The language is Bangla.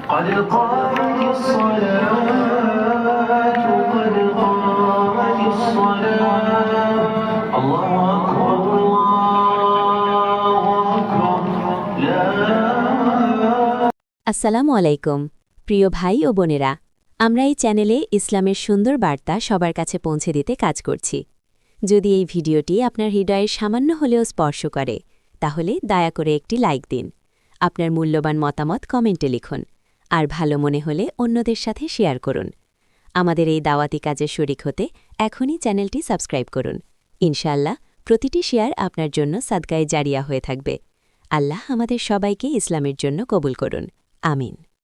قد قامت الصلاة قد قامت الصلاة الله أكبر الله أكبر لا আসসালামু আলাইকুম প্রিয় ভাই ও বোনেরা আমরা এই চ্যানেলে ইসলামের সুন্দর বার্তা সবার কাছে পৌঁছে দিতে কাজ করছি যদি এই ভিডিওটি আপনার হৃদয়ের সামান্য হলেও স্পর্শ করে তাহলে দয়া করে একটি লাইক দিন আপনার মূল্যবান মতামত কমেন্টে লিখুন আর ভালো মনে হলে অন্যদের সাথে শেয়ার করুন আমাদের এই দাওয়াতি কাজে শরিক হতে এখনই চ্যানেলটি সাবস্ক্রাইব করুন ইনশাআল্লাহ প্রতিটি শেয়ার আপনার জন্য সাদকায়ে জারিয়া হয়ে থাকবে আল্লাহ আমাদের সবাইকে ইসলামের জন্য কবুল করুন আমিন